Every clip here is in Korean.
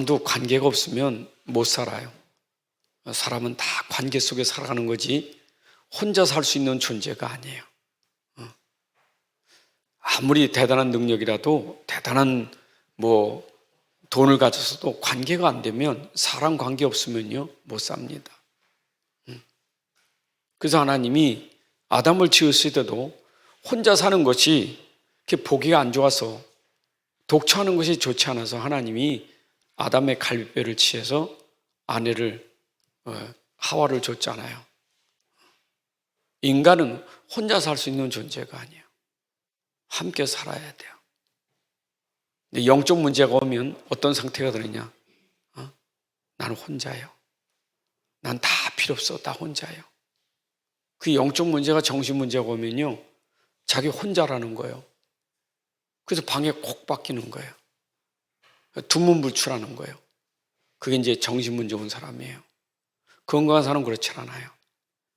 사람도 관계가 없으면 못 살아요. 사람은 다 관계 속에 살아가는 거지 혼자 살 수 있는 존재가 아니에요. 아무리 대단한 능력이라도 대단한 돈을 가져서도 관계가 안 되면 사람 관계 없으면요 못 삽니다. 그래서 하나님이 아담을 지었을 때도 혼자 사는 것이 이렇게 보기가 안 좋아서 독처하는 것이 좋지 않아서 하나님이 아담의 갈비뼈를 취해서 아내를 하와를 줬잖아요. 인간은 혼자 살 수 있는 존재가 아니에요. 함께 살아야 돼요. 근데 영적 문제가 오면 어떤 상태가 되느냐? 나는 혼자예요. 난 다 필요 없어. 나 혼자예요. 그 영적 문제가 정신 문제가 오면요 자기 혼자라는 거예요. 그래서 방에 콕 박히는 거예요. 두문불출하는 거예요. 그게 이제 정신 문제 온 사람이에요. 건강한 사람은 그렇지 않아요.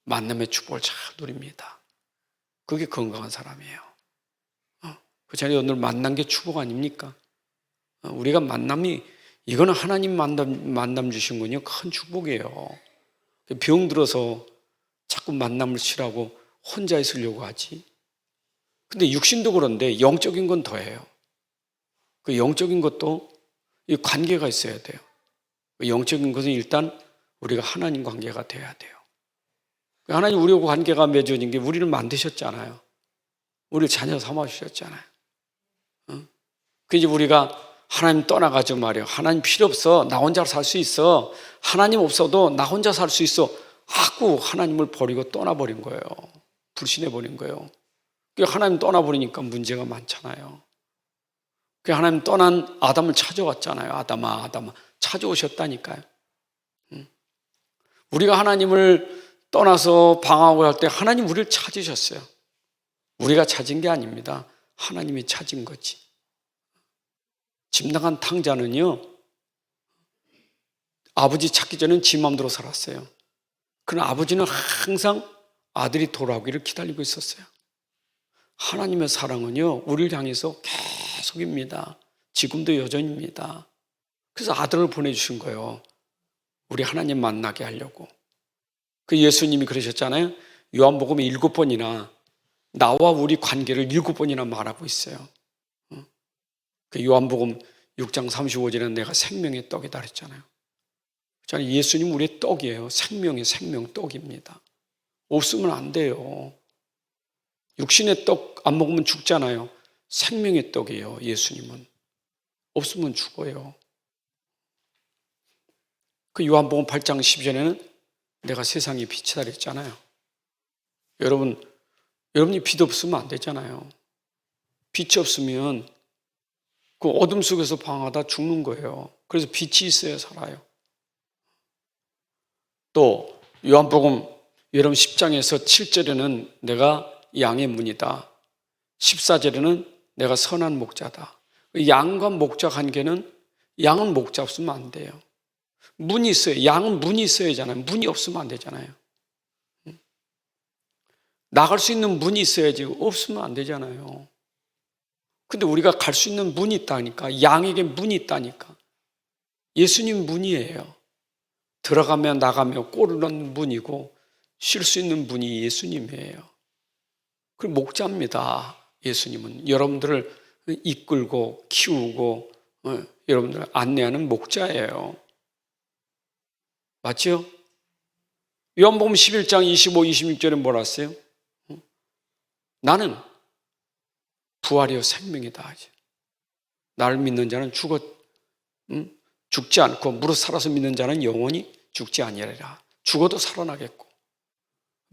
만남의 축복을 잘 누립니다. 그게 건강한 사람이에요. 그렇잖아요. 오늘 만난 게 축복 아닙니까? 우리가 만남이 이거는 하나님 만남 주신 거요 큰 축복이에요. 병 들어서 자꾸 만남을 싫어하고 혼자 있으려고 하지. 근데 육신도 그런데 영적인 건 더해요. 그 영적인 것도 이 관계가 있어야 돼요. 영적인 것은 일단 우리가 하나님 관계가 돼야 돼요. 하나님 우리하고 관계가 맺어진 게 우리를 만드셨잖아요. 우리를 자녀 삼아 주셨잖아요. 그래서 우리가 하나님 떠나가지고 말이에요. 하나님 필요 없어. 나 혼자 살 수 있어. 하나님 없어도 나 혼자 살 수 있어. 하고 하나님을 버리고 떠나버린 거예요. 불신해버린 거예요. 하나님 떠나버리니까 문제가 많잖아요. 하나님 떠난 아담을 찾아왔잖아요. 아담아 찾아오셨다니까요. 우리가 하나님을 떠나서 방황하고 할 때 하나님 우리를 찾으셨어요. 우리가 찾은 게 아닙니다. 하나님이 찾은 거지. 집 나간 탕자는요 아버지 찾기 전엔 지 마음대로 살았어요. 그러나 아버지는 항상 아들이 돌아오기를 기다리고 있었어요. 하나님의 사랑은요 우리를 향해서 계속입니다. 지금도 여전입니다. 그래서 아들을 보내주신 거예요. 우리 하나님 만나게 하려고. 그 예수님이 그러셨잖아요. 요한복음에 7번이나 나와 우리 관계를 7번이나 말하고 있어요. 그 요한복음 6장 35절에는 내가 생명의 떡이다 그랬잖아요. 예수님 우리의 떡이에요. 생명의 생명 떡입니다. 없으면 안 돼요. 육신의 떡 안 먹으면 죽잖아요. 생명의 떡이에요. 예수님은. 없으면 죽어요. 그 요한복음 8장 10절에는 내가 세상의 빛이다 그랬잖아요. 여러분이 빛 없으면 안 되잖아요. 빛이 없으면 그 어둠 속에서 방황하다 죽는 거예요. 그래서 빛이 있어야 살아요. 또 요한복음 여러분 10장에서 7절에는 내가 양의 문이다. 14절에는 내가 선한 목자다. 양과 목자 관계는 양은 목자 없으면 안 돼요. 문이 있어요. 양은 문이 있어야 하잖아요. 문이 없으면 안 되잖아요. 나갈 수 있는 문이 있어야지 없으면 안 되잖아요. 근데 우리가 갈 수 있는 문이 있다니까. 양에게 문이 있다니까. 예수님 문이에요. 들어가며 나가며 꼴을 넣는 문이고 쉴 수 있는 문이 예수님이에요. 그 목자입니다. 예수님은 여러분들을 이끌고 키우고 여러분들을 안내하는 목자예요. 맞죠? 요한복음 11장 25, 26절에 뭐라 했어요? 나는 부활이요 생명이다. 나를 믿는 자는 죽지 않고 무릇 살아서 믿는 자는 영원히 죽지 아니하리라. 죽어도 살아나겠고.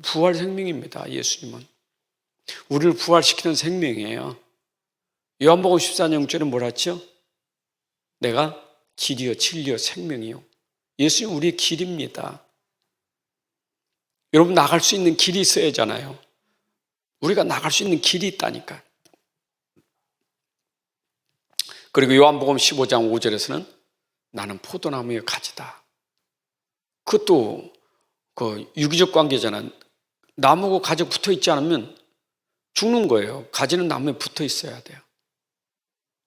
부활 생명입니다. 예수님은. 우리를 부활시키는 생명이에요. 요한복음 14장 6절에 뭐라 했죠? 내가 길이요 진리요 생명이요. 예수님 우리의 길입니다. 여러분 나갈 수 있는 길이 있어야 하잖아요. 우리가 나갈 수 있는 길이 있다니까. 그리고 요한복음 15장 5절에서는 나는 포도나무의 가지다. 그것도 그 유기적 관계잖아. 나무고 가지 붙어 있지 않으면 죽는 거예요. 가지는 나무에 붙어 있어야 돼요.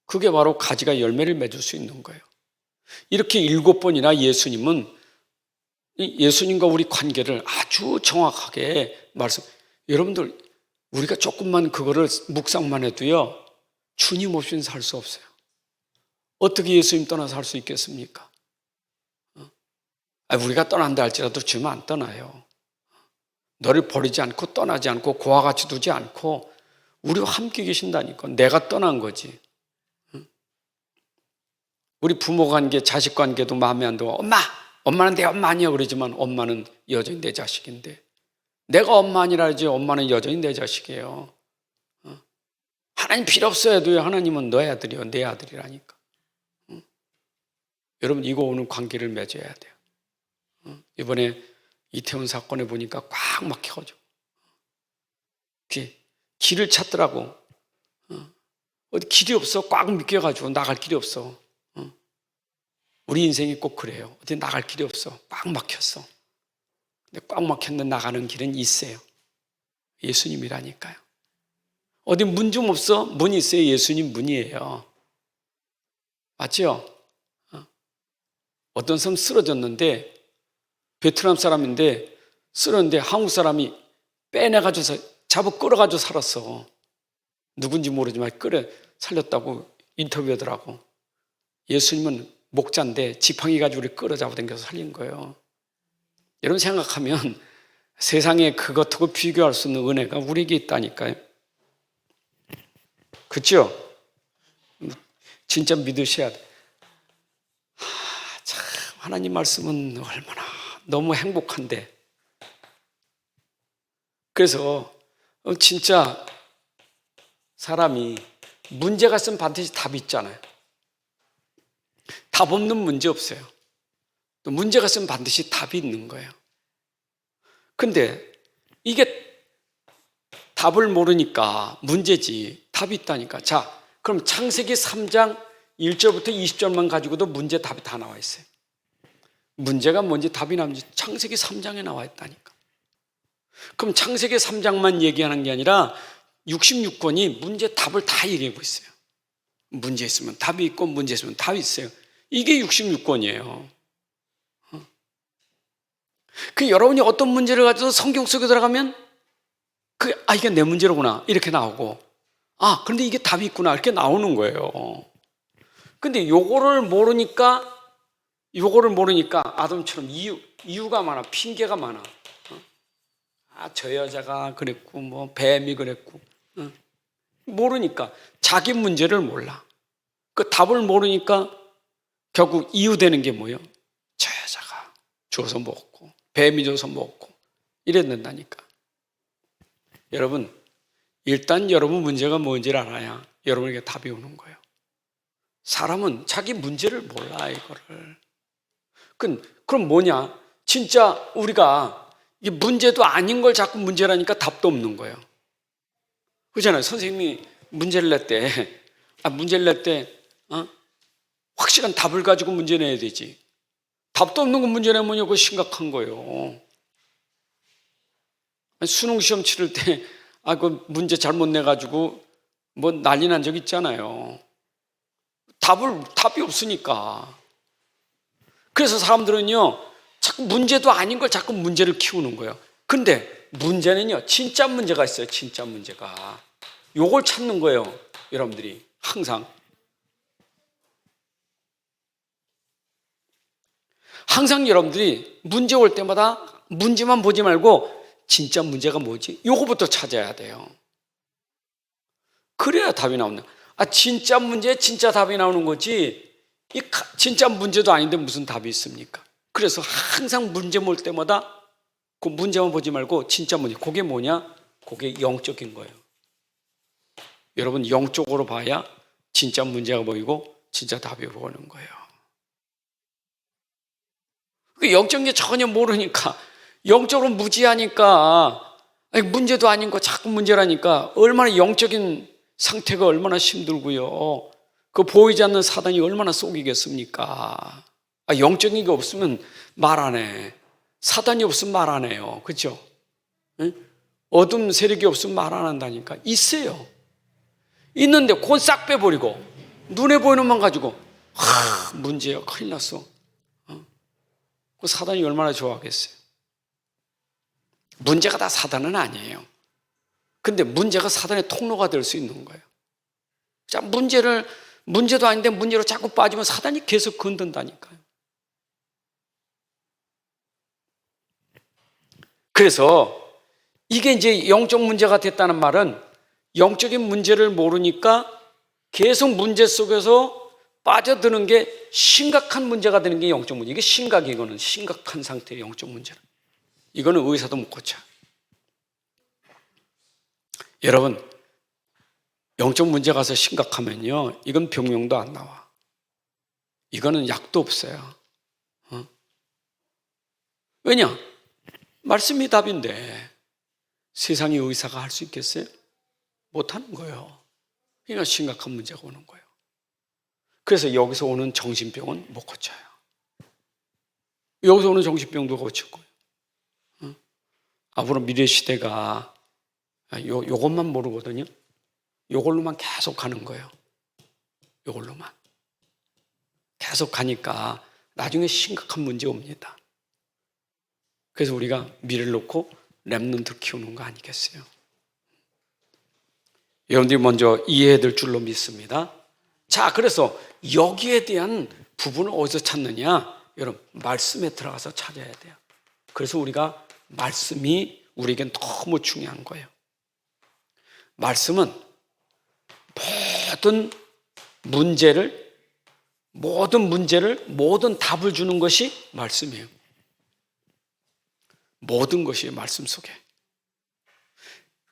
그게 바로 가지가 열매를 맺을 수 있는 거예요. 이렇게 7번이나 예수님과 우리 관계를 아주 정확하게 여러분들, 우리가 조금만 그거를 묵상만 해도요, 주님 없이는 살 수 없어요. 어떻게 예수님 떠나서 살 수 있겠습니까? 우리가 떠난다 할지라도 주님 안 떠나요. 너를 버리지 않고 떠나지 않고 고와 같이 두지 않고 우리와 함께 계신다니까. 내가 떠난 거지. 우리 부모 관계, 자식 관계도 마음에 안 들어. 엄마는 내 엄마 아니야 그러지만 엄마는 여전히 내 자식인데, 내가 엄마 아니라 하지 엄마는 여전히 내 자식이에요. 하나님 필요 없어야 돼요. 하나님은 너의 아들이요, 내 아들이라니까. 여러분, 이거 오는 관계를 맺어야 돼요. 이번에 이태원 사건에 보니까 꽉 막혀가지고 길을 찾더라고. 어디 길이 없어. 꽉 묶여가지고 나갈 길이 없어. 우리 인생이 꼭 그래요. 어디 나갈 길이 없어. 꽉 막혔어. 근데 꽉 막혔는데 나가는 길은 있어요. 예수님이라니까요. 어디 문 좀 없어? 문이 있어요. 예수님 문이에요. 맞죠? 어떤 사람 쓰러졌는데, 베트남 사람인데 쓰러졌는데 한국 사람이 빼내가지고 잡아 끌어가지고 살았어. 누군지 모르지만 살렸다고 인터뷰하더라고. 예수님은 목자인데 지팡이 가지고 우리 끌어잡아 당겨서 살린 거예요. 여러분 생각하면 세상에 그것하고 비교할 수 있는 은혜가 우리에게 있다니까요. 그렇죠? 진짜 믿으셔야 돼. 참 하나님 말씀은 얼마나 너무 행복한데. 그래서 진짜 사람이 문제가 있으면 반드시 답이 있잖아요. 답 없는 문제 없어요. 또 문제가 있으면 반드시 답이 있는 거예요. 근데 이게 답을 모르니까 문제지, 답이 있다니까. 자, 그럼 창세기 3장 1절부터 20절만 가지고도 문제 답이 다 나와 있어요. 문제가 뭔지 답이 나오는지 창세기 3장에 나와 있다니까. 그럼 창세기 3장만 얘기하는 게 아니라 66권이 문제 답을 다 얘기하고 있어요. 문제 있으면 답이 있고 문제 있으면 답이 있어요. 이게 66권이에요. 그 여러분이 어떤 문제를 가져서 성경 속에 들어가면 이게 내 문제로구나 이렇게 나오고, 그런데 이게 답이 있구나 이렇게 나오는 거예요. 근데 요거를 모르니까 아담처럼 이유가 많아, 핑계가 많아. 저 여자가 그랬고 뭐 뱀이 그랬고, 모르니까 자기 문제를 몰라. 그 답을 모르니까 결국 이유되는 게 뭐예요? 저 여자가 줘서 먹고 뱀이 줘서 먹고 이랬는다니까. 여러분, 일단 여러분 문제가 뭔지를 알아야 여러분에게 답이 오는 거예요. 사람은 자기 문제를 몰라, 이거를. 그럼 뭐냐? 진짜 우리가 이게 문제도 아닌 걸 자꾸 문제라니까 답도 없는 거예요. 그렇잖아요. 선생님이 문제를 낼 때 확실한 답을 가지고 문제 내야 되지. 답도 없는 거 문제 내면 이거 심각한 거예요. 수능 시험 치를 때 그 문제 잘못 내가지고 뭐 난리 난 적 있잖아요. 답이 없으니까. 그래서 사람들은요, 자꾸 문제도 아닌 걸 자꾸 문제를 키우는 거예요. 근데 문제는요, 진짜 문제가 있어요. 진짜 문제가. 요걸 찾는 거예요. 여러분들이 항상 여러분들이 문제 올 때마다 문제만 보지 말고 진짜 문제가 뭐지? 요거부터 찾아야 돼요. 그래야 답이 나오는 거예요. 진짜 문제에 진짜 답이 나오는 거지, 진짜 문제도 아닌데 무슨 답이 있습니까? 그래서 항상 문제 볼 때마다 그 문제만 보지 말고 진짜 문제, 그게 뭐냐? 그게 영적인 거예요. 여러분, 영적으로 봐야 진짜 문제가 보이고 진짜 답이 보이는 거예요. 영적인 게 전혀 모르니까, 영적으로 무지하니까, 문제도 아닌 거 자꾸 문제라니까 얼마나 영적인 상태가 얼마나 힘들고요. 그 보이지 않는 사단이 얼마나 속이겠습니까? 영적인 게 없으면 말 안 해. 사단이 없으면 말 안 해요. 그렇죠? 어둠 세력이 없으면 말 안 한다니까. 있어요. 있는데 그건 싹 빼버리고 눈에 보이는 것만 가지고 문제야, 큰일 났어. 그 사단이 얼마나 좋아하겠어요. 문제가 다 사단은 아니에요. 근데 문제가 사단의 통로가 될 수 있는 거예요. 자, 문제도 아닌데 문제로 자꾸 빠지면 사단이 계속 건든다니까요. 그래서 이게 이제 영적 문제가 됐다는 말은 영적인 문제를 모르니까 계속 문제 속에서 빠져드는 게 심각한 문제가 되는 게 영적 문제. 이게 심각해, 이거는 심각한 상태의 영적 문제는. 이거는 의사도 못 고쳐. 여러분, 영적 문제 가서 심각하면요, 이건 병명도 안 나와. 이거는 약도 없어요. 왜냐? 말씀이 답인데 세상의 의사가 할 수 있겠어요? 못하는 거예요. 그러니까 심각한 문제가 오는 거예요. 그래서 여기서 오는 정신병은 못 고쳐요. 여기서 오는 정신병도 고칠 거예요. 앞으로 미래 시대가 요것만 모르거든요. 요걸로만 계속 가는 거예요. 요걸로만 계속 가니까 나중에 심각한 문제 옵니다. 그래서 우리가 미래를 놓고 렘넌트 키우는 거 아니겠어요? 여러분들이 먼저 이해해야 될 줄로 믿습니다. 자, 그래서 여기에 대한 부분을 어디서 찾느냐? 여러분, 말씀에 들어가서 찾아야 돼요. 그래서 우리가 말씀이 우리에겐 너무 중요한 거예요. 말씀은 모든 답을 주는 것이 말씀이에요. 모든 것이 말씀 속에.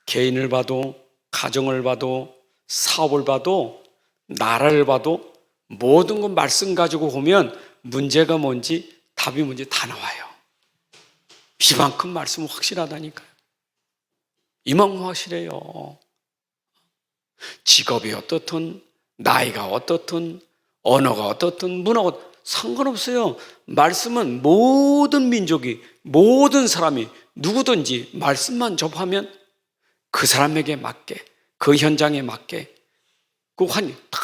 개인을 봐도, 가정을 봐도, 사업을 봐도, 나라를 봐도 모든 건 말씀 가지고 보면 문제가 뭔지 답이 뭔지 다 나와요. 이만큼 말씀은 확실하다니까요. 이만큼 확실해요. 직업이 어떻든, 나이가 어떻든, 언어가 어떻든, 문화가 상관없어요. 말씀은 모든 민족이, 모든 사람이 누구든지 말씀만 접하면 그 사람에게 맞게, 그 현장에 맞게 다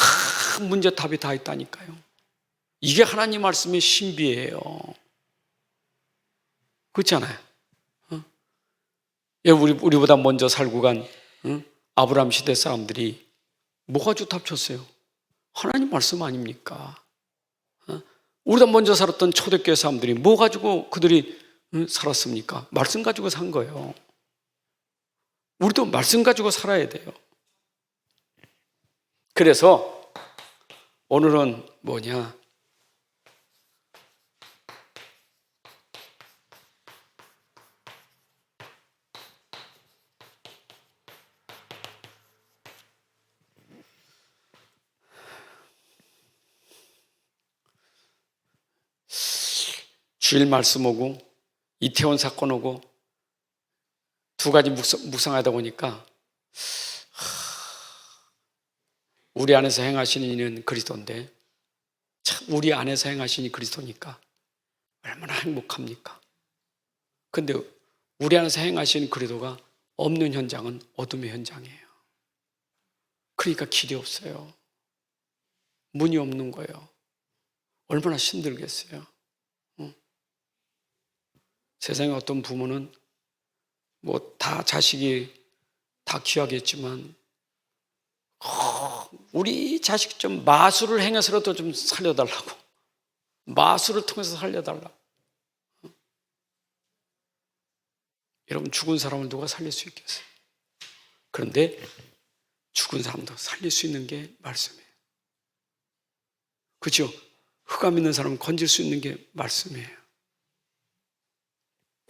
문제 답이 다 있다니까요. 이게 하나님 말씀의 신비예요. 그렇잖아요. 우리보다 먼저 살고 간 아브라함 시대 사람들이 뭐 가지고 답쳤어요? 하나님 말씀 아닙니까? 우리보다 먼저 살았던 초대교회 사람들이 뭐 가지고 그들이 살았습니까? 말씀 가지고 산 거예요. 우리도 말씀 가지고 살아야 돼요. 그래서 오늘은 뭐냐? 주일 말씀 오고 이태원 사건 오고 두 가지 묵상하다 보니까 우리 안에서 행하시는 이는 그리스도인데 참 우리 안에서 행하시니 그리스도니까 얼마나 행복합니까? 근데 우리 안에서 행하시는 그리스도가 없는 현장은 어둠의 현장이에요. 그러니까 길이 없어요. 문이 없는 거예요. 얼마나 힘들겠어요. 세상에 어떤 부모는 뭐 다 자식이 다 귀하겠지만 우리 자식 좀 마술을 행해서라도 좀 살려달라고, 마술을 통해서 살려달라고. 여러분, 죽은 사람을 누가 살릴 수 있겠어요? 그런데 죽은 사람도 살릴 수 있는 게 말씀이에요. 그렇죠? 흑암 있는 사람을 건질 수 있는 게 말씀이에요.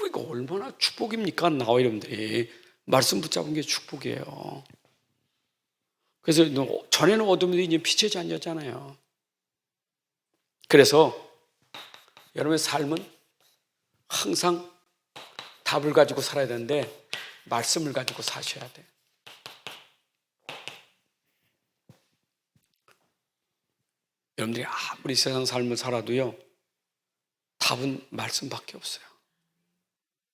이거 얼마나 축복입니까? 나와 여러분들이 말씀 붙잡은 게 축복이에요. 그래서 전에는 어둠이 이제 빛의 자녀잖아요. 그래서 여러분의 삶은 항상 답을 가지고 살아야 되는데 말씀을 가지고 사셔야 돼요. 여러분들이 아무리 세상 삶을 살아도요, 답은 말씀밖에 없어요.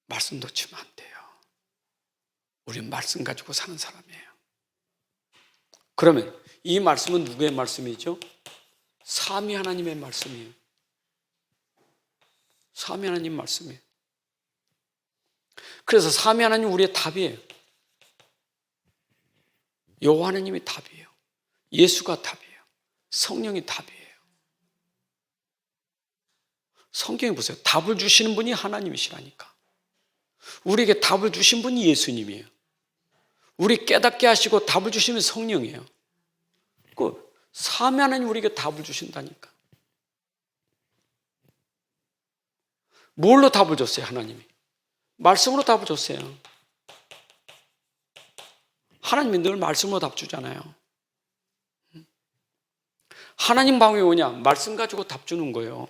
말씀 놓치면 안 돼요. 우리는 말씀 가지고 사는 사람이에요. 그러면 이 말씀은 누구의 말씀이죠? 삼위 하나님의 말씀이에요. 삼위 하나님 말씀이에요. 그래서 삼위 하나님 우리의 답이에요. 여호와 하나님이 답이에요. 예수가 답이에요. 성령이 답이에요. 성경에 보세요. 답을 주시는 분이 하나님이시라니까. 우리에게 답을 주신 분이 예수님이에요. 우리 깨닫게 하시고 답을 주시는 성령이에요. 그 삼위 하나님 우리에게 답을 주신다니까. 뭘로 답을 줬어요, 하나님이? 말씀으로 답을 줬어요. 하나님이 늘 말씀으로 답 주잖아요. 하나님 방법이 뭐냐? 말씀 가지고 답 주는 거예요.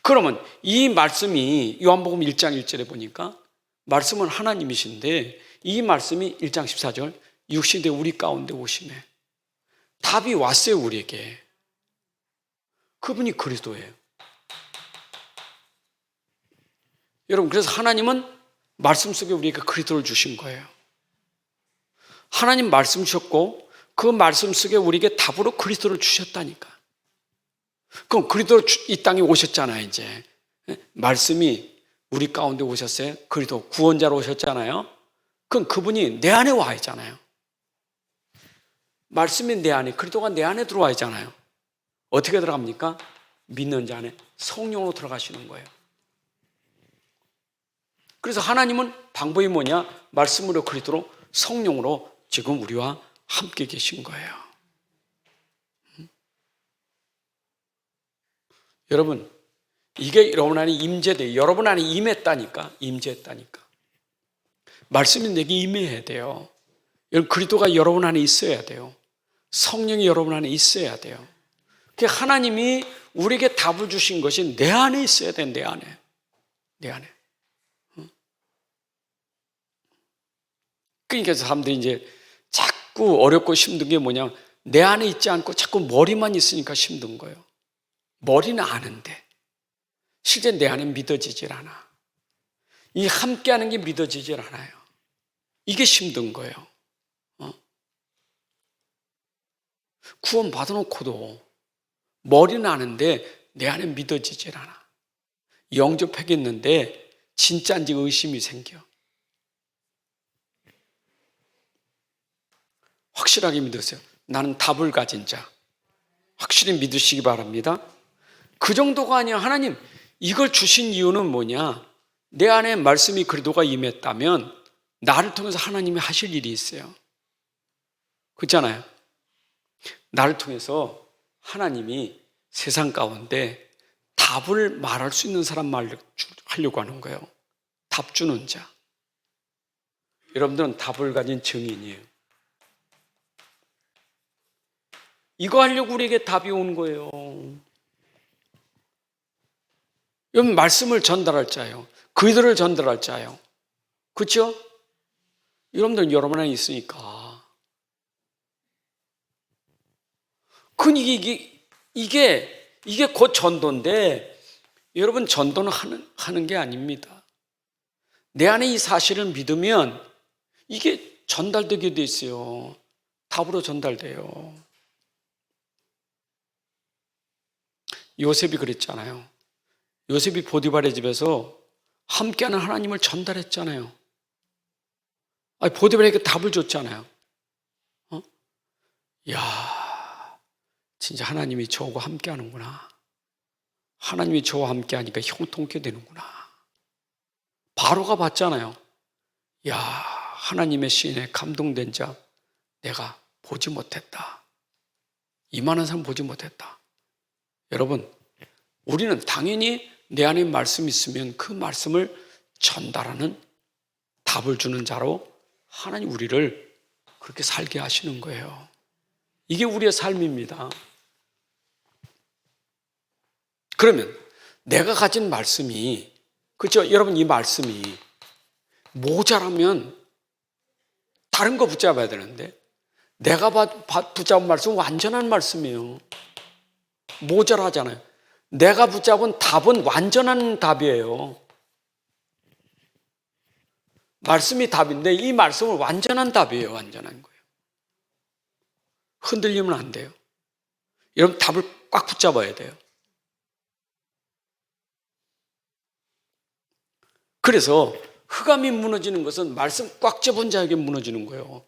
그러면 이 말씀이 요한복음 1장 1절에 보니까 말씀은 하나님이신데 이 말씀이 1장 14절 육신대 우리 가운데 오심에 답이 왔어요, 우리에게. 그분이 그리스도예요. 여러분, 그래서 하나님은 말씀 속에 우리에게 그리스도를 주신 거예요. 하나님 말씀 주셨고 그 말씀 속에 우리에게 답으로 그리스도를 주셨다니까. 그럼 그리스도 이 땅에 오셨잖아요, 이제. 말씀이 우리 가운데 오셨어요. 그리스도 구원자로 오셨잖아요. 그럼 그분이 내 안에 와 있잖아요. 말씀이 내 안에, 그리스도가 내 안에 들어와 있잖아요. 어떻게 들어갑니까? 믿는 자 안에 성령으로 들어가시는 거예요. 그래서 하나님은 방법이 뭐냐? 말씀으로 그리스도로 성령으로 지금 우리와 함께 계신 거예요. 여러분, 이게 여러분 안에 임재돼요. 여러분 안에 임했다니까. 임재했다니까. 말씀이 내게 임해야 돼요. 여러분, 그리스도가 여러분 안에 있어야 돼요. 성령이 여러분 안에 있어야 돼요. 하나님이 우리에게 답을 주신 것이 내 안에 있어야 돼. 내 안에. 내 안에. 그러니까 사람들이 이제 자꾸 어렵고 힘든 게 뭐냐, 내 안에 있지 않고 자꾸 머리만 있으니까 힘든 거예요. 머리는 아는데 실제 내 안에 믿어지질 않아. 이 함께하는 게 믿어지질 않아요. 이게 힘든 거예요. 구원 받아놓고도 머리는 아는데 내 안에 믿어지질 않아. 영접하겠는데 진짜인지 의심이 생겨. 확실하게 믿으세요. 나는 답을 가진 자. 확실히 믿으시기 바랍니다. 그 정도가 아니야. 하나님 이걸 주신 이유는 뭐냐? 내 안에 말씀이 그리스도가 임했다면 나를 통해서 하나님이 하실 일이 있어요. 그렇잖아요. 나를 통해서 하나님이 세상 가운데 답을 말할 수 있는 사람 하려고 하는 거예요. 답 주는 자. 여러분들은 답을 가진 증인이에요. 이거 하려고 우리에게 답이 온 거예요. 여러분, 말씀을 전달할 자예요. 그들을 전달할 자예요. 그렇죠? 여러분들은 여러분 안에 있으니까. 이게 곧 전도인데, 여러분, 전도는 하는 게 아닙니다. 내 안에 이 사실을 믿으면 이게 전달되게 돼 있어요. 답으로 전달돼요. 요셉이 그랬잖아요. 요셉이 보디발의 집에서 함께하는 하나님을 전달했잖아요. 보디발에게 답을 줬잖아요. 야, 진짜 하나님이 저하고 함께하는구나. 하나님이 저와 함께하니까 형통케 되는구나. 바로가 봤잖아요. 야, 하나님의 시인에 감동된 자 내가 보지 못했다. 이만한 사람 보지 못했다. 여러분, 우리는 당연히 내 안에 말씀이 있으면 그 말씀을 전달하는, 답을 주는 자로 하나님 우리를 그렇게 살게 하시는 거예요. 이게 우리의 삶입니다. 그러면 내가 가진 말씀이, 그렇죠? 여러분, 이 말씀이 모자라면 다른 거 붙잡아야 되는데 내가 붙잡은 말씀은 완전한 말씀이에요. 모자라잖아요. 내가 붙잡은 답은 완전한 답이에요. 말씀이 답인데 이 말씀은 완전한 답이에요. 완전한 거예요. 흔들리면 안 돼요. 여러분 답을 꽉 붙잡아야 돼요. 그래서 흑암이 무너지는 것은 말씀 꽉 잡은 자에게 무너지는 거예요.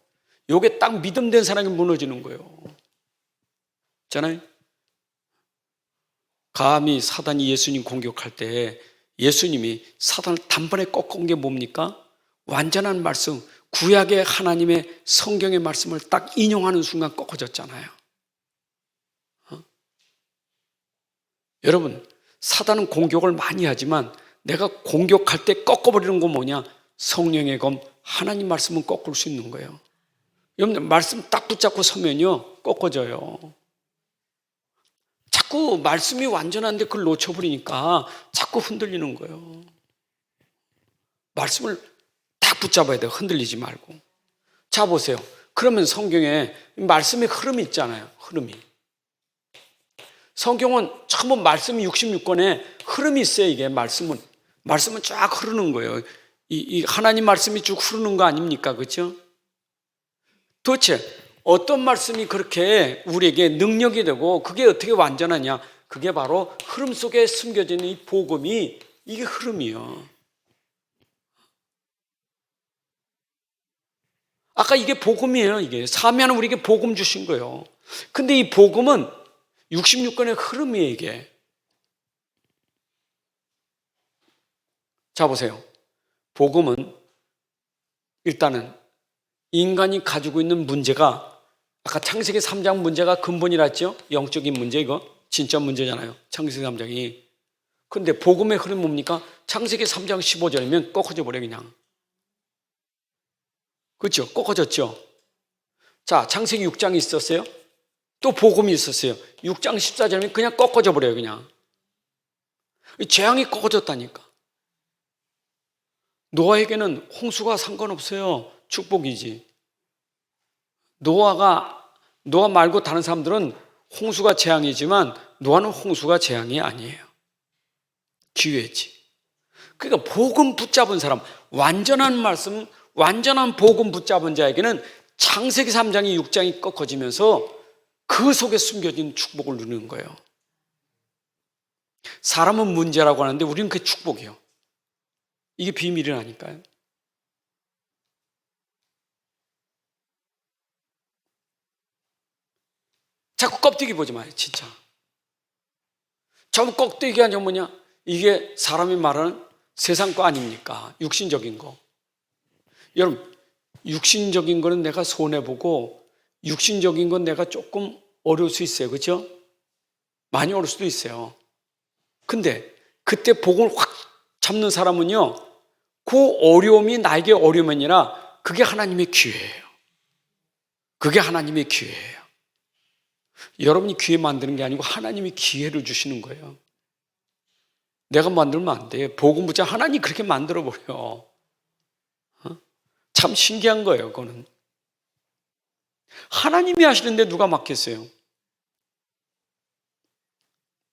요게 딱 믿음된 사람에게 무너지는 거예요. 있잖아요. 감히 사단이 예수님 공격할 때 예수님이 사단을 단번에 꺾은 게 뭡니까? 완전한 말씀, 구약의 하나님의 성경의 말씀을 딱 인용하는 순간 꺾어졌잖아요. 여러분, 사단은 공격을 많이 하지만 내가 공격할 때 꺾어버리는 건 뭐냐? 성령의 검, 하나님 말씀은 꺾을 수 있는 거예요. 여러분, 말씀 딱 붙잡고 서면요, 꺾어져요. 자꾸 말씀이 완전한데 그걸 놓쳐버리니까 자꾸 흔들리는 거예요. 말씀을 딱 붙잡아야 돼요. 흔들리지 말고. 자, 보세요. 그러면 성경에 말씀의 흐름이 있잖아요. 흐름이. 성경은 전부 말씀이 66권에 흐름이 있어요. 이게 말씀은 쫙 흐르는 거예요. 이 하나님 말씀이 쭉 흐르는 거 아닙니까? 그렇죠? 도대체 어떤 말씀이 그렇게 우리에게 능력이 되고 그게 어떻게 완전하냐? 그게 바로 흐름 속에 숨겨져 있는 이 복음이, 이게 흐름이요. 아까 이게 복음이에요. 이게 사면은 우리에게 복음 주신 거예요. 근데 이 복음은 66권의 흐름이에요. 이게. 자, 보세요. 복음은 일단은 인간이 가지고 있는 문제가, 아까 창세기 3장 문제가 근본이라 했죠? 영적인 문제, 이거 진짜 문제잖아요. 창세기 3장이. 근데 복음의 흐름이 뭡니까? 창세기 3장 15절이면 꺾어져 버려 그냥. 그렇죠? 꺾어졌죠? 자, 창세기 6장이 있었어요? 또 복음이 있었어요. 6장 14절이면 그냥 꺾어져 버려요 그냥. 재앙이 꺾어졌다니까. 노아에게는 홍수가 상관없어요. 축복이지. 노아 말고 다른 사람들은 홍수가 재앙이지만 노아는 홍수가 재앙이 아니에요. 기회지. 그러니까 복음 붙잡은 사람, 완전한 말씀, 완전한 복음 붙잡은 자에게는 창세기 3장이 6장이 꺾어지면서 그 속에 숨겨진 축복을 누리는 거예요. 사람은 문제라고 하는데 우리는 그게 축복이에요. 이게 비밀이라니까요. 자꾸 껍데기 보지 마요, 진짜. 자꾸 껍데기 아니면 뭐냐? 이게 사람이 말하는 세상 거 아닙니까? 육신적인 거. 여러분, 육신적인 거는 내가 손해보고 육신적인 건 내가 조금 어려울 수 있어요. 그렇죠? 많이 어려울 수도 있어요. 근데 그때 복을 확 잡는 사람은요, 그 어려움이 나에게 어려움이 아니라 그게 하나님의 기회예요. 그게 하나님의 기회예요. 여러분이 기회 만드는 게 아니고 하나님이 기회를 주시는 거예요. 내가 만들면 안 돼. 복음 붙잡아 하나님이 그렇게 만들어버려. 참 신기한 거예요, 그거는. 하나님이 하시는데 누가 맡겠어요?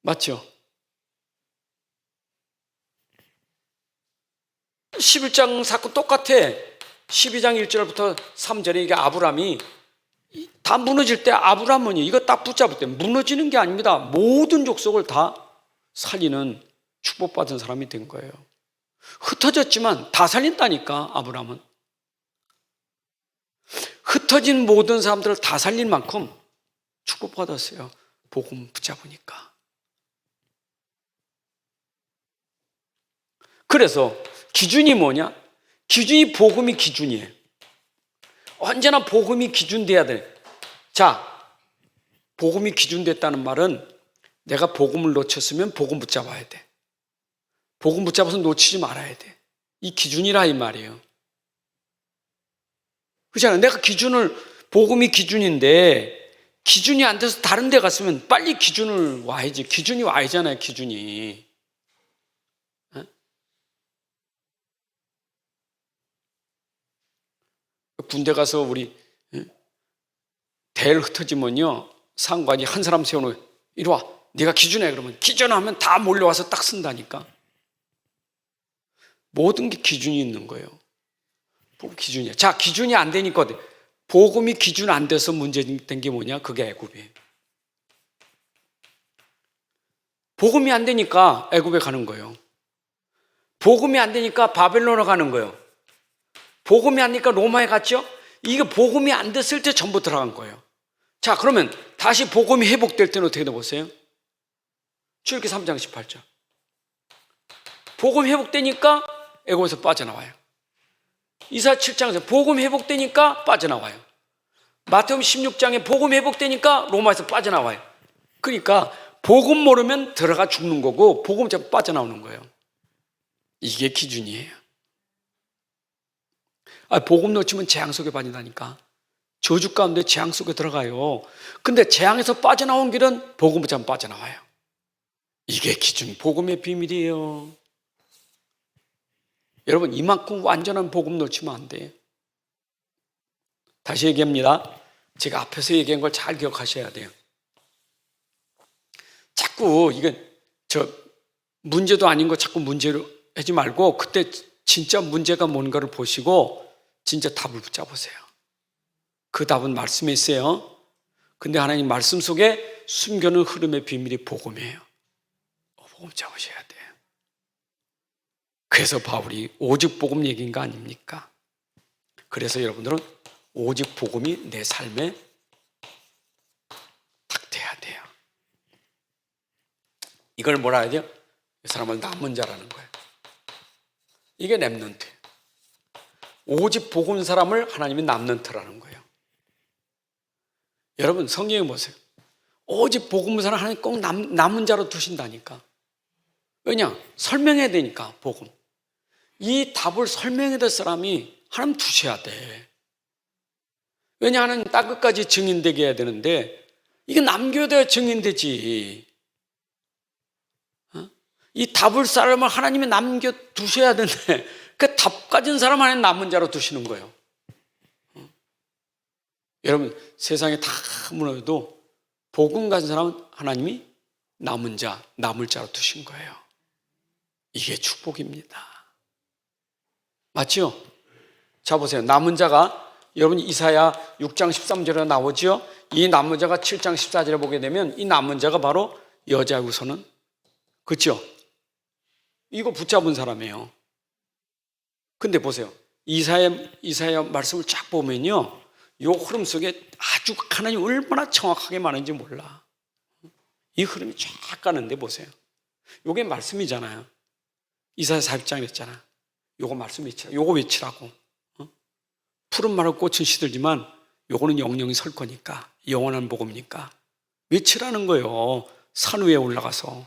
맞죠? 11장 사건 똑같아. 12장 1절부터 3절에 이게 아브람이 다 무너질 때 아브람은 이거 딱 붙잡을 때 무너지는 게 아닙니다. 모든 족속을 다 살리는 축복받은 사람이 된 거예요. 흩어졌지만 다 살린다니까, 아브람은. 흩어진 모든 사람들을 다 살릴 만큼 축복받았어요. 복음 붙잡으니까. 그래서 기준이 뭐냐? 기준이 복음이 기준이에요. 언제나 복음이 기준돼야 돼. 자, 복음이 기준됐다는 말은 내가 복음을 놓쳤으면 복음 붙잡아야 돼. 복음 붙잡아서 놓치지 말아야 돼. 이 기준이라 이 말이에요. 그렇잖아요. 내가 복음이 기준인데 기준이 안 돼서 다른 데 갔으면 빨리 기준을 와야지. 기준이 와야잖아요, 기준이. 군대 가서 우리 대를 흩어지면요, 상관이 한 사람 세워놓고 이리 와, 네가 기준해. 그러면 기준하면 다 몰려와서 딱 쓴다니까. 모든 게 기준이 있는 거예요. 복음 기준이야. 자, 기준이 안 되니까 복음이 기준 안 돼서 문제된 게 뭐냐? 그게 애굽이에요. 복음이 안 되니까 애굽에 가는 거예요. 복음이 안 되니까 바벨론에 가는 거예요. 복음이 안 되니까 로마에 갔죠. 이게 복음이 안 됐을 때 전부 들어간 거예요. 자, 그러면 다시 복음이 회복될 때는 어떻게 돼 보세요? 출애굽기 3장 18절. 복음 회복되니까 애굽에서 빠져나와요. 이사야 7장에서 복음 회복되니까 빠져나와요. 마태복음 16장에 복음 회복되니까 로마에서 빠져나와요. 그러니까 복음 모르면 들어가 죽는 거고 복음 잡고 빠져나오는 거예요. 이게 기준이에요. 복음 놓치면 재앙 속에 빠진다니까. 저주 가운데 재앙 속에 들어가요. 근데 재앙에서 빠져나온 길은 복음 붙잡으면 빠져나와요. 이게 기준, 복음의 비밀이에요. 여러분, 이만큼 완전한 복음 놓치면 안 돼요. 다시 얘기합니다. 제가 앞에서 얘기한 걸 잘 기억하셔야 돼요. 자꾸 이건 문제도 아닌 거 자꾸 문제로 하지 말고 그때 진짜 문제가 뭔가를 보시고 진짜 답을 붙잡으세요. 그 답은 말씀에 있어요. 근데 하나님 말씀 속에 숨겨놓은 흐름의 비밀이 복음이에요. 복음 잡으셔야 돼요. 그래서 바울이 오직 복음 얘기인 거 아닙니까? 그래서 여러분들은 오직 복음이 내 삶에 딱 돼야 돼요. 이걸 뭐라 해야 돼요? 이 사람을 남은 자라는 거예요. 이게 렘넌트. 오직 복음 사람을 하나님이 남는트라는 거예요. 여러분 성경에 보세요. 오직 복음 사람 하나님 꼭 남은 자로 두신다니까. 왜냐? 설명해야 되니까 복음. 이 답을 설명해야 될 사람이 하나님 두셔야 돼. 왜냐? 하나님 땅 끝까지 증인되게 해야 되는데 이게 남겨둬야 증인되지. 이 답을 사람을 하나님이 남겨두셔야 되는데 그 답 가진 사람 하나님 남은 자로 두시는 거예요. 여러분 세상에 다 무너져도 복음 가진 사람은 하나님이 남은 자, 남을 자로 두신 거예요. 이게 축복입니다. 맞죠? 자 보세요. 남은 자가 여러분 이사야 6장 13절에 나오죠. 이 남은 자가 7장 14절에 보게 되면 이 남은 자가 바로 여자 후손은 그렇죠? 이거 붙잡은 사람이에요. 근데 보세요. 이사야 말씀을 쫙 보면요. 이 흐름 속에 아주 하나님 얼마나 정확하게 말하는지 몰라. 이 흐름이 쫙 가는데 보세요. 이게 말씀이잖아요. 이사야 40장에 했잖아. 요거 말씀 외치라. 요거 외치라고. 푸른 말을 꽃은 시들지만 요거는 영영이 설 거니까 영원한 복음이니까 외치라는 거예요. 산 위에 올라가서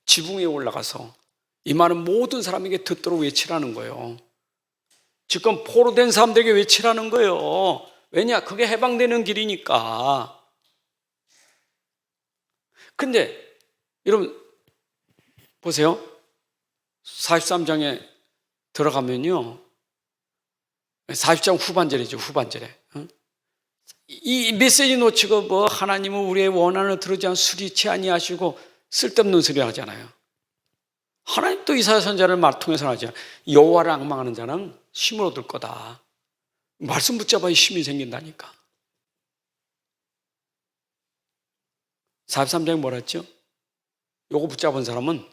지붕 위에 올라가서 이 말은 모든 사람에게 듣도록 외치라는 거예요. 지금 포로된 사람들에게 외치라는 거예요. 왜냐? 그게 해방되는 길이니까. 근데 여러분 보세요. 43장에 들어가면요. 40장 후반절이죠. 후반절에. 이 메시지 놓치고 뭐 하나님은 우리의 원한을 들으지 않고 수리치 아니하시고 쓸데없는 소리 하잖아요. 하나님 또 이사야 선지자를 통해서 하잖아요. 여호와를 앙망하는 자는 힘을 얻을 거다. 말씀 붙잡아야 힘이 생긴다니까. 43장에 뭐라 했죠? 요거 붙잡은 사람은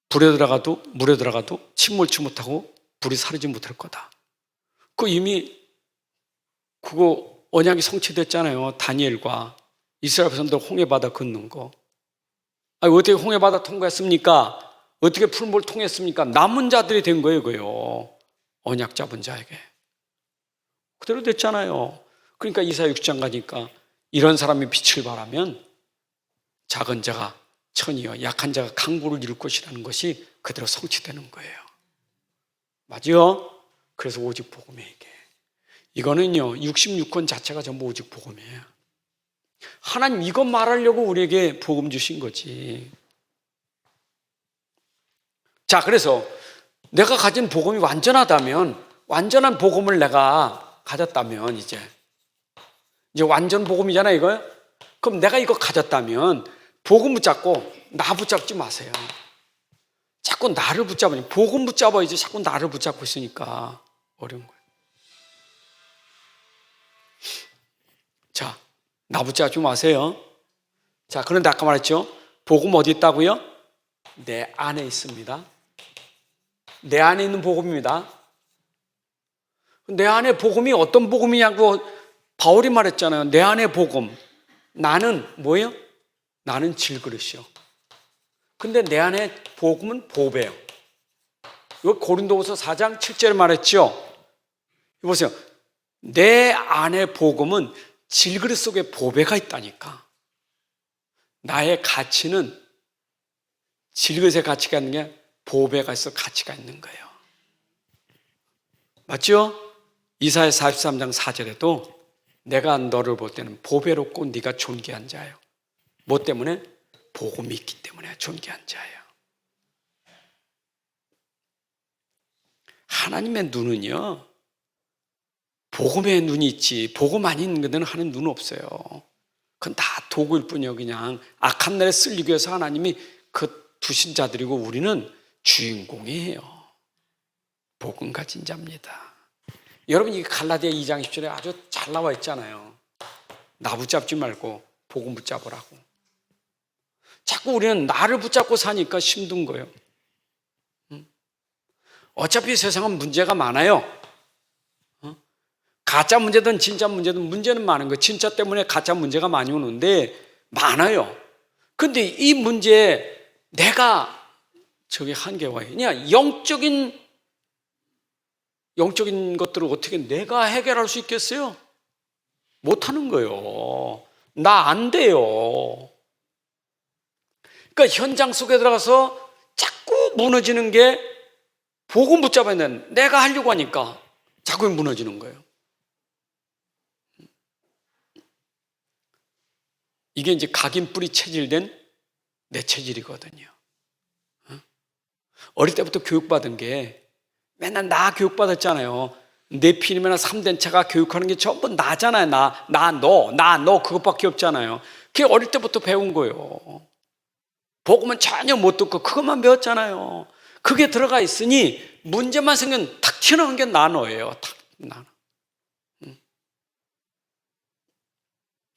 불에 들어가도 물에 들어가도 침몰치 못하고 불이 사르지 못할 거다. 그 이미 그거 언약이 성취됐잖아요. 다니엘과 이스라엘 백성들 홍해바다 건넌 거. 아니, 어떻게 홍해바다 통과했습니까? 어떻게 풀물 통했습니까? 남은 자들이 된 거예요, 그요. 언약 잡은 자에게. 그대로 됐잖아요. 그러니까 이사야 6장 가니까 이런 사람이 빛을 발하면 작은 자가 천이요 약한 자가 강구를 이룰 것이라는 것이 그대로 성취되는 거예요. 맞죠? 그래서 오직 복음이에요, 이게. 이거는요 66권 자체가 전부 오직 복음이에요. 하나님 이것 말하려고 우리에게 복음 주신 거지. 자, 그래서 내가 가진 복음이 완전하다면, 완전한 복음을 내가 가졌다면 이제 완전 복음이잖아요, 이거. 그럼 내가 이거 가졌다면 복음 붙잡고 나 붙잡지 마세요. 자꾸 나를 붙잡으니 복음 붙잡아야지. 자꾸 나를 붙잡고 있으니까 어려운 거예요. 자, 나 붙잡지 마세요. 자, 그런데 아까 말했죠. 복음 어디 있다고요? 내 안에 있습니다. 내 안에 있는 복음입니다. 내 안에 복음이 어떤 복음이냐고 바울이 말했잖아요. 내 안에 복음. 나는 뭐예요? 나는 질그릇이요. 근데 내 안에 복음은 보배요. 이거 고린도후서 4장 7절에 말했죠. 보세요. 내 안에 복음은 질그릇 속에 보배가 있다니까. 나의 가치는 질그릇의 가치가 있는 게 보배가 있어 가치가 있는 거예요. 맞죠? 이사야 43장 4절에도 내가 너를 볼 때는 보배롭고 네가 존귀한 자예요. 뭐 때문에? 복음이 있기 때문에 존귀한 자예요. 하나님의 눈은요, 복음의 눈이 있지 복음 아닌 데는 하는 눈은 없어요. 그건 다 도구일 뿐이에요. 그냥 악한 날에 쓰리기 위해서 하나님이 그 두신 자들이고 우리는 주인공이에요. 복음 가진 자입니다. 여러분 이 갈라디아 2장 10절에 아주 잘 나와 있잖아요. 나 붙잡지 말고 복음 붙잡으라고. 자꾸 우리는 나를 붙잡고 사니까 힘든 거예요. 어차피 세상은 문제가 많아요. 가짜 문제든 진짜 문제든 문제는 많은 거예요. 진짜 때문에 가짜 문제가 많이 오는데 많아요. 근데 이 문제에 내가 저기 한계가 그냥 영적인 것들을 어떻게 내가 해결할 수 있겠어요? 못하는 거예요. 나 안 돼요. 그러니까 현장 속에 들어가서 자꾸 무너지는 게 복음 붙잡아야 되는 내가 하려고 하니까 자꾸 무너지는 거예요. 이게 이제 각인 뿌리 체질된 내 체질이거든요. 어릴 때부터 교육받은 게 맨날 나 교육받았잖아요. 내 피임이나 3대 차가 교육하는 게 전부 나잖아요. 너 그것밖에 없잖아요. 그게 어릴 때부터 배운 거예요. 복음은 전혀 못 듣고 그것만 배웠잖아요. 그게 들어가 있으니 문제만 생기면 탁 튀어나오는 게 나노예요. 탁 나노.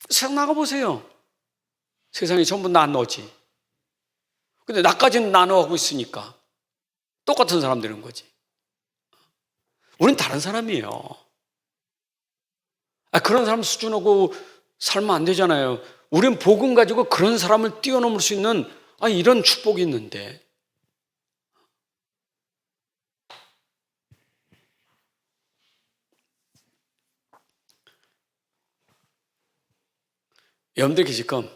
세상 나가보세요. 세상이 전부 나노지. 근데 나까지는 나노하고 있으니까 똑같은 사람 되는 거지. 우린 다른 사람이에요. 그런 사람 수준하고 살면 안 되잖아요. 우린 복음 가지고 그런 사람을 뛰어넘을 수 있는 이런 축복이 있는데. 여러분들이 지금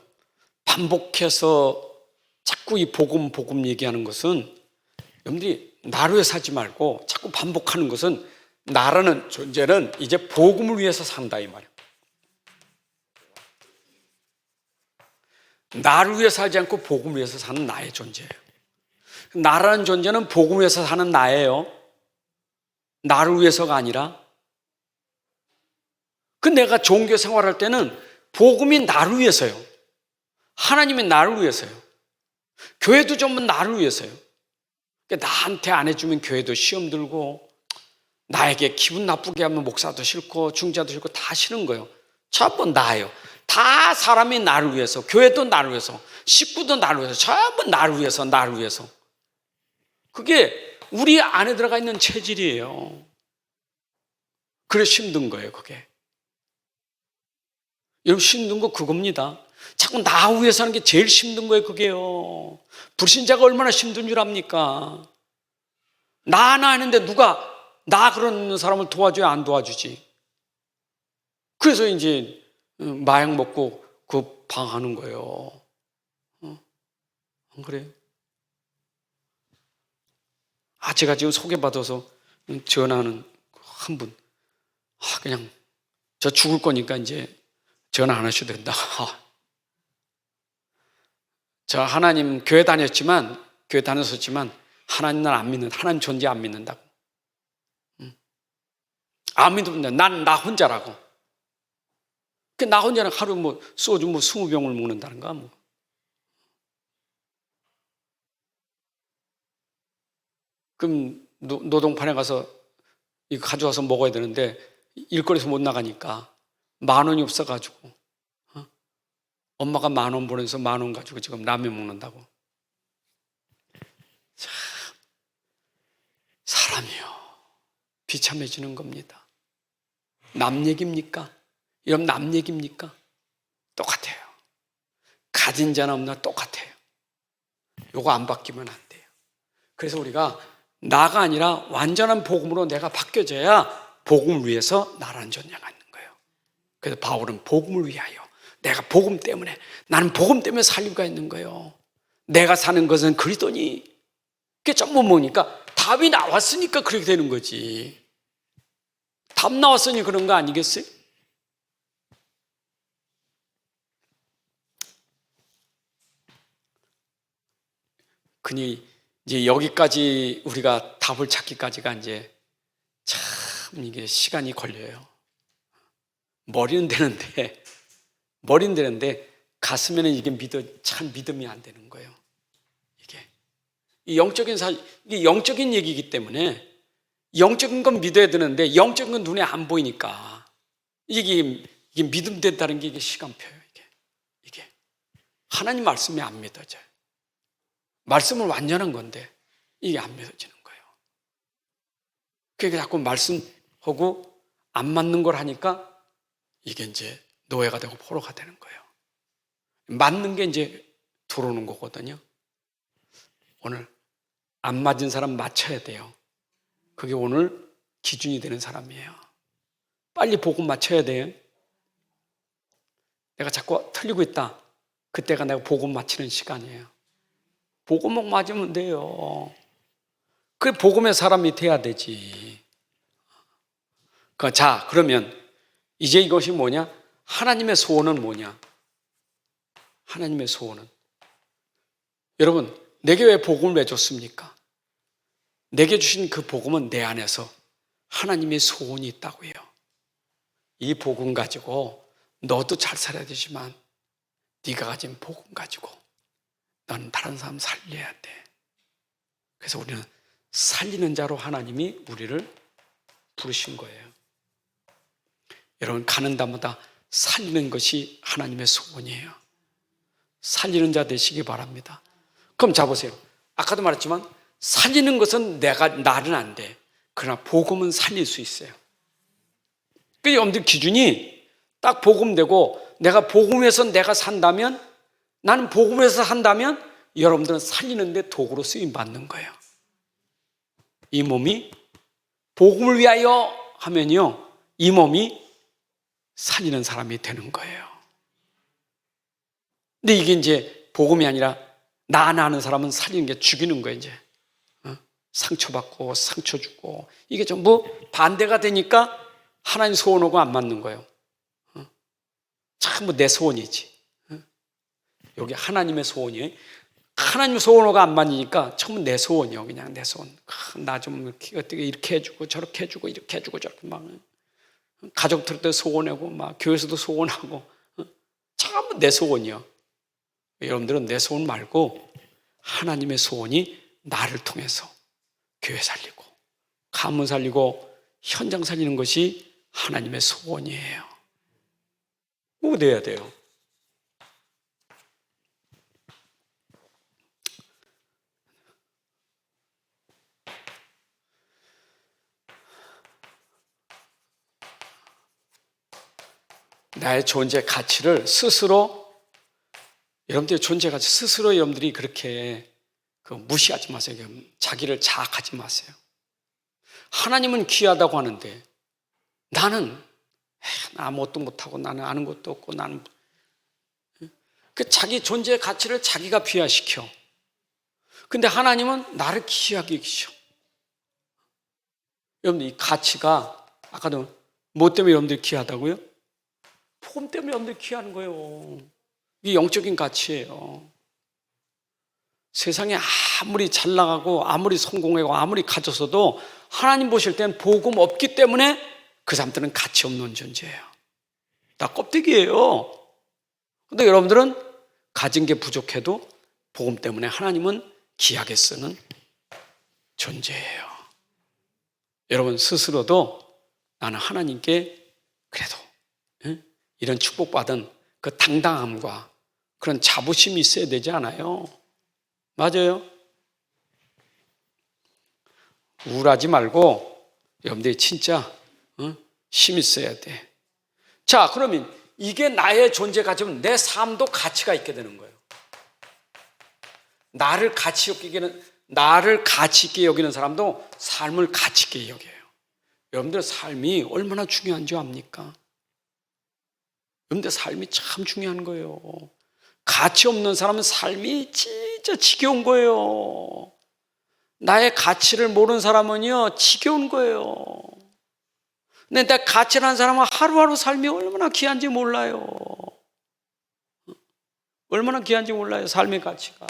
반복해서 자꾸 이 복음 얘기하는 것은 여러분들이 나를 위해 사지 말고 자꾸 반복하는 것은 나라는 존재는 이제 복음을 위해서 산다 이 말이에요. 나를 위해 살지 않고 복음을 위해서 사는 나의 존재예요. 나라는 존재는 복음을 위해서 사는 나예요. 나를 위해서가 아니라. 내가 종교 생활할 때는 복음이 나를 위해서요. 하나님이 나를 위해서요. 교회도 전부 나를 위해서요. 나한테 안 해주면 교회도 시험 들고 나에게 기분 나쁘게 하면 목사도 싫고 중자도 싫고 다 싫은 거예요. 전부 나예요. 다 사람이 나를 위해서, 교회도 나를 위해서, 식구도 나를 위해서, 전부 나를 위해서. 그게 우리 안에 들어가 있는 체질이에요. 그래서 힘든 거예요, 그게. 여러분 힘든 거 그겁니다. 자꾸 나 위해서 하는 게 제일 힘든 거예요, 그게요. 불신자가 얼마나 힘든 줄 압니까? 나 하나 하는데 누가 나 그런 사람을 도와줘야 안 도와주지. 그래서 이제 마약 먹고 그 방하는 거예요. 안 그래요? 제가 지금 소개받아서 전화하는 한 분, 그냥 저 죽을 거니까 이제 전화 안 하셔도 된다. 저 하나님 교회 다녔었지만 하나님을 안 믿는다. 하나님 존재 안 믿는다고. 안 믿는다. 난 나 혼자라고. 나 혼자는 하루 소주 20병을 먹는다는가 뭐. 그럼 노동판에 가서 이거 가져와서 먹어야 되는데 일거리에서 못 나가니까 10,000원이 없어가지고 엄마가 10,000원 보내서 10,000원 가지고 지금 라면 먹는다고. 참, 사람이요. 비참해지는 겁니다. 남 얘기입니까? 이런 남 얘기입니까? 똑같아요. 가진 자나 없나 똑같아요. 요거 안 바뀌면 안 돼요. 그래서 우리가 나가 아니라 완전한 복음으로 내가 바뀌어져야 복음을 위해서 나라는 전쟁하는 거예요. 그래서 바울은 복음을 위하여, 내가 복음 때문에, 나는 복음 때문에 살리가 있는 거예요. 내가 사는 것은 그리스도니. 그게 전부 뭐니까 답이 나왔으니까 그렇게 되는 거지. 답 나왔으니 그런 거 아니겠어요? 그니 이제 여기까지 우리가 답을 찾기까지가 이제 참 이게 시간이 걸려요. 머리는 되는데 가슴에는 이게 참 믿음이 안 되는 거예요. 이게 영적인 얘기이기 때문에 영적인 건 믿어야 되는데 영적인 건 눈에 안 보이니까 이게 믿음 된다는 게 이게 시간표예요. 이게 하나님 말씀이 안 믿어져요. 말씀을 완전한 건데 이게 안 믿어지는 거예요. 그러니까 자꾸 말씀하고 안 맞는 걸 하니까 이게 이제 노예가 되고 포로가 되는 거예요. 맞는 게 이제 들어오는 거거든요. 오늘 안 맞은 사람 맞춰야 돼요. 그게 오늘 기준이 되는 사람이에요. 빨리 복음 맞춰야 돼요. 내가 자꾸 틀리고 있다. 그때가 내가 복음 맞히는 시간이에요. 복음만 맞으면 돼요. 그게 복음의 사람이 돼야 되지. 자, 그러면 이제 이것이 뭐냐? 하나님의 소원은 뭐냐? 하나님의 소원은, 여러분, 내게 왜 복음을 왜 줬습니까? 내게 주신 그 복음은 내 안에서 하나님의 소원이 있다고요. 이 복음 가지고 너도 잘 살아야 되지만 네가 가진 복음 가지고 넌 다른 사람 살려야 돼. 그래서 우리는 살리는 자로 하나님이 우리를 부르신 거예요. 여러분, 가는 데마다 살리는 것이 하나님의 소원이에요. 살리는 자 되시기 바랍니다. 그럼 자 보세요. 아까도 말했지만 살리는 것은 나는 안 돼. 그러나 복음은 살릴 수 있어요. 그 여러분들 기준이 딱 복음되고 내가 복음에서 내가 산다면, 나는 복음에서 산다면 여러분들은 살리는데 도구로 쓰임 받는 거예요. 이 몸이 복음을 위하여 하면요, 이 몸이 살리는 사람이 되는 거예요. 근데 이게 이제 복음이 아니라 나 안 아는 사람은 살리는 게 죽이는 거예요. 이제 상처받고 상처 주고 이게 전부 반대가 되니까 하나님 소원하고 안 맞는 거예요. 전부 내 소원이지. 여기 하나님의 소원이에요. 하나님 소원하고 안 맞으니까 전부 내 소원이요. 그냥 내 소원. 나 좀 어떻게 이렇게 해주고 저렇게 해주고 이렇게 해주고 저렇게 막 가족들도 소원하고 막 교회에서도 소원하고 전부 내 소원이요. 여러분들은 내 소원 말고 하나님의 소원이 나를 통해서 교회 살리고 가문 살리고 현장 살리는 것이 하나님의 소원이에요. 뭐 돼야 돼요? 나의 존재 가치를 스스로, 여러분들의 존재 가치 스스로 여러분들이 그렇게 무시하지 마세요. 자기를 자학하지 마세요. 하나님은 귀하다고 하는데 나는 아무것도 못하고 나는 아는 것도 없고 나는 그 자기 존재의 가치를 자기가 비하시켜. 근데 하나님은 나를 귀하게 여기셔. 여러분들 이 가치가 아까도 뭐 때문에 여러분들이 귀하다고요? 복음 때문에 여러분들이 귀하는 거예요. 이게 영적인 가치예요. 세상에 아무리 잘 나가고 아무리 성공하고 아무리 가졌어도 하나님 보실 땐 복음 없기 때문에 그 사람들은 가치 없는 존재예요. 다 껍데기예요. 근데 여러분들은 가진 게 부족해도 복음 때문에 하나님은 귀하게 쓰는 존재예요. 여러분 스스로도 나는 하나님께 그래도 이런 축복받은 그 당당함과 그런 자부심이 있어야 되지 않아요? 맞아요? 우울하지 말고 여러분들이 진짜 힘 있어야 돼. 자, 그러면 이게 나의 존재 가지면 내 삶도 가치가 있게 되는 거예요. 나를 가치 있게 여기는 사람도 삶을 가치 있게 여겨요. 여러분들 삶이 얼마나 중요한 줄 압니까? 여러분들 삶이 참 중요한 거예요. 가치 없는 사람은 삶이 진짜 지겨운 거예요. 나의 가치를 모르는 사람은요, 지겨운 거예요. 근데 내 가치를 아는 사람은 하루하루 삶이 얼마나 귀한지 몰라요. 얼마나 귀한지 몰라요, 삶의 가치가.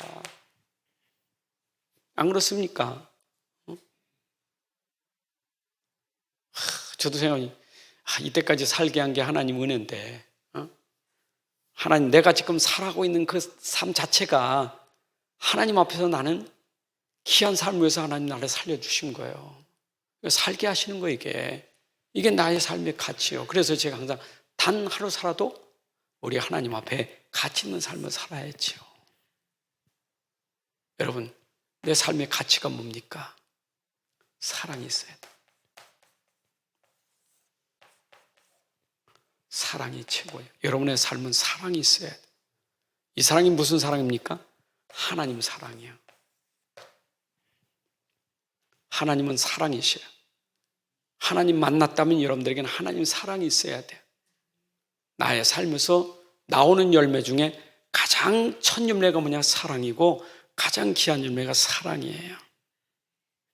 안 그렇습니까? 저도 생각해, 이때까지 살게 한 게 하나님 은혜인데, 하나님, 내가 지금 살아가고 있는 그 삶 자체가 하나님 앞에서 나는 귀한 삶을 위해서 하나님 나를 살려주신 거예요. 살게 하시는 거예요, 이게 나의 삶의 가치예요. 그래서 제가 항상 단 하루 살아도 우리 하나님 앞에 가치 있는 삶을 살아야지요. 여러분, 내 삶의 가치가 뭡니까? 사랑이 있어야 돼. 사랑이 최고예요. 여러분의 삶은 사랑이 있어야 돼. 이 사랑이 무슨 사랑입니까? 하나님 사랑이에요. 하나님은 사랑이셔요. 하나님 만났다면 여러분들에게는 하나님 사랑이 있어야 돼요. 나의 삶에서 나오는 열매 중에 가장 첫 열매가 뭐냐? 사랑이고 가장 귀한 열매가 사랑이에요.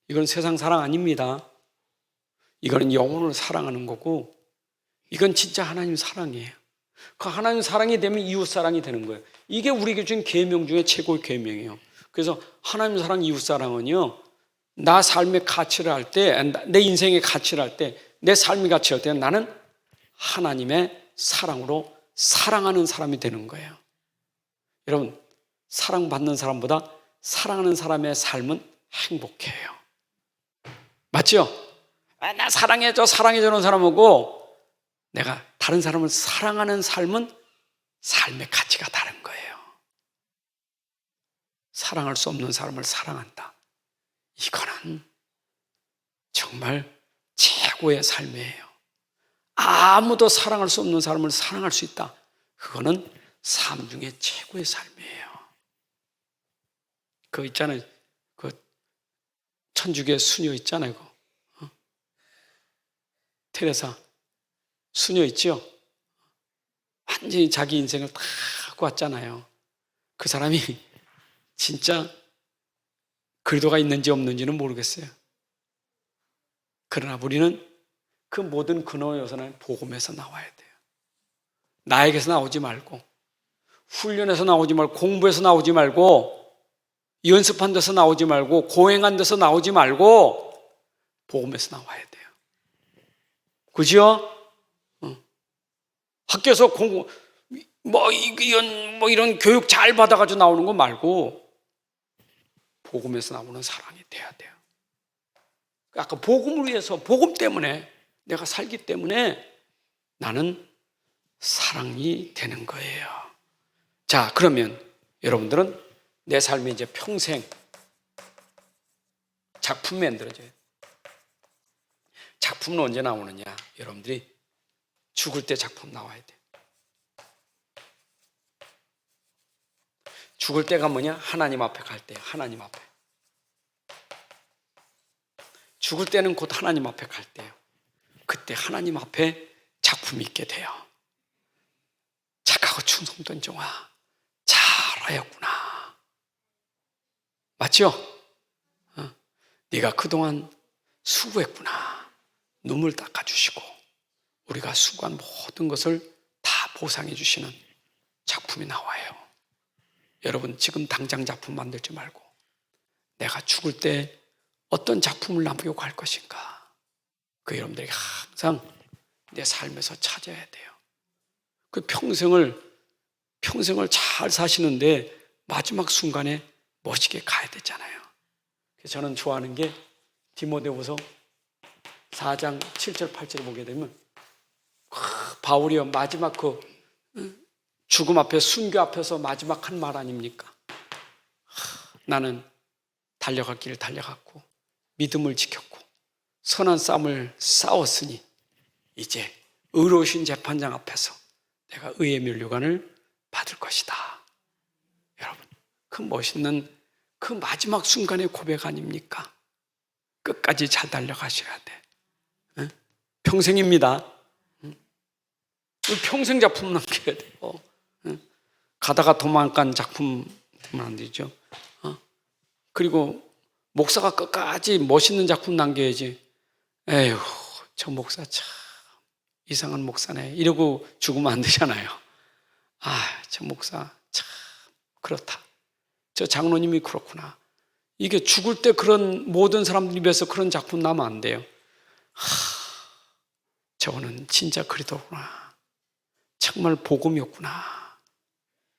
이건 세상 사랑 아닙니다. 이거는 영혼을 사랑하는 거고 이건 진짜 하나님 사랑이에요. 그 하나님 사랑이 되면 이웃 사랑이 되는 거예요. 이게 우리에게 준 계명 중에 최고의 계명이에요. 그래서 하나님 사랑, 이웃 사랑은요, 나 삶의 가치를 할 때, 내 인생의 가치를 할 때, 내 삶의 가치를 할 때 나는 하나님의 사랑으로 사랑하는 사람이 되는 거예요. 여러분, 사랑받는 사람보다 사랑하는 사람의 삶은 행복해요. 맞죠? 나 사랑해줘, 사랑해주는 사람하고 내가 다른 사람을 사랑하는 삶은 삶의 가치가 다른 거예요. 사랑할 수 없는 사람을 사랑한다. 이거는 정말 최고의 삶이에요. 아무도 사랑할 수 없는 사람을 사랑할 수 있다. 그거는 삶 중에 최고의 삶이에요. 그거 있잖아요. 그 천주교의 수녀 있잖아요. 테레사 수녀 있죠? 완전히 자기 인생을 다 하고 왔잖아요. 그 사람이 진짜 그리도가 있는지 없는지는 모르겠어요. 그러나 우리는 그 모든 근호 요소는 복음에서 나와야 돼요. 나에게서 나오지 말고, 훈련에서 나오지 말고, 공부에서 나오지 말고, 연습한 데서 나오지 말고, 고행한 데서 나오지 말고 복음에서 나와야 돼요. 그죠? 학교에서 공부 이런 교육 잘 받아가지고 나오는 거 말고 복음에서 나오는 사랑이 돼야 돼요. 아까 복음을 위해서, 복음 때문에 내가 살기 때문에 나는 사랑이 되는 거예요. 자, 그러면 여러분들은 내 삶에 이제 평생 작품 만들어져요. 작품은 언제 나오느냐? 여러분들이 죽을 때 작품 나와야 돼. 죽을 때가 뭐냐? 하나님 앞에 갈 때, 하나님 앞에. 죽을 때는 곧 하나님 앞에 갈 때예요. 그때 하나님 앞에 작품이 있게 돼요. 착하고 충성된 종아, 잘하였구나. 맞죠? 네가 그동안 수고했구나. 눈물 닦아주시고 우리가 수고한 모든 것을 다 보상해 주시는 작품이 나와요. 여러분, 지금 당장 작품 만들지 말고 내가 죽을 때 어떤 작품을 남기고 갈 것인가, 그 여러분들이 항상 내 삶에서 찾아야 돼요. 그 평생을 잘 사시는데 마지막 순간에 멋있게 가야 되잖아요. 그래서 저는 좋아하는 게 디모데후서 4장 7절 8절을 보게 되면 바울이요, 마지막 죽음 앞에, 순교 앞에서 마지막 한 말 아닙니까? 나는 달려갈 길을 달려갔고 믿음을 지켰고 선한 싸움을 싸웠으니 이제 의로우신 재판장 앞에서 내가 의의 면류관을 받을 것이다. 여러분, 그 멋있는 그 마지막 순간의 고백 아닙니까? 끝까지 잘 달려가셔야 돼. 응? 평생입니다. 응? 평생 작품 남겨야 돼요. 응? 가다가 도망간 작품 되면 안 되죠. 그리고 목사가 끝까지 멋있는 작품 남겨야지. 에휴, 저 목사 참 이상한 목사네 이러고 죽으면 안 되잖아요. 저 목사 참 그렇다. 저 장로님이 그렇구나. 이게 죽을 때 그런 모든 사람들 입에서 그런 작품 나면 안 돼요. 저거는 진짜 그리도구나. 정말 복음이었구나.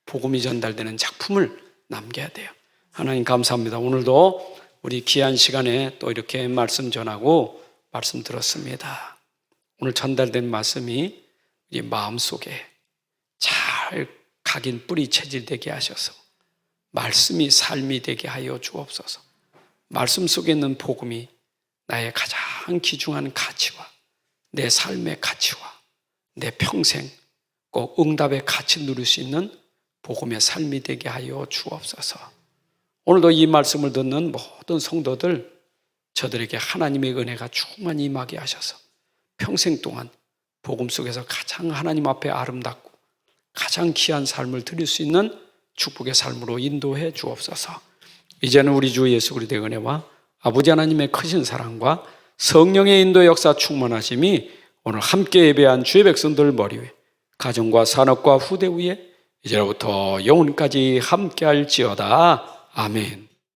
복음이 전달되는 작품을 남겨야 돼요. 하나님 감사합니다. 오늘도 우리 귀한 시간에 또 이렇게 말씀 전하고 말씀 들었습니다. 오늘 전달된 말씀이 우리 마음속에 잘 각인 뿌리 체질되게 하셔서 말씀이 삶이 되게 하여 주옵소서. 말씀 속에 있는 복음이 나의 가장 귀중한 가치와 내 삶의 가치와 내 평생 꼭 응답의 가치 누릴 수 있는 복음의 삶이 되게 하여 주옵소서. 오늘도 이 말씀을 듣는 모든 성도들, 저들에게 하나님의 은혜가 충만히 임하게 하셔서 평생 동안 복음 속에서 가장 하나님 앞에 아름답고 가장 귀한 삶을 드릴 수 있는 축복의 삶으로 인도해 주옵소서. 이제는 우리 주 예수 그리스도의 은혜와 아버지 하나님의 크신 사랑과 성령의 인도 역사 충만하심이 오늘 함께 예배한 주의 백성들 머리 위에, 가정과 산업과 후대 위에 이제로부터 영원까지 함께할지어다. 아멘.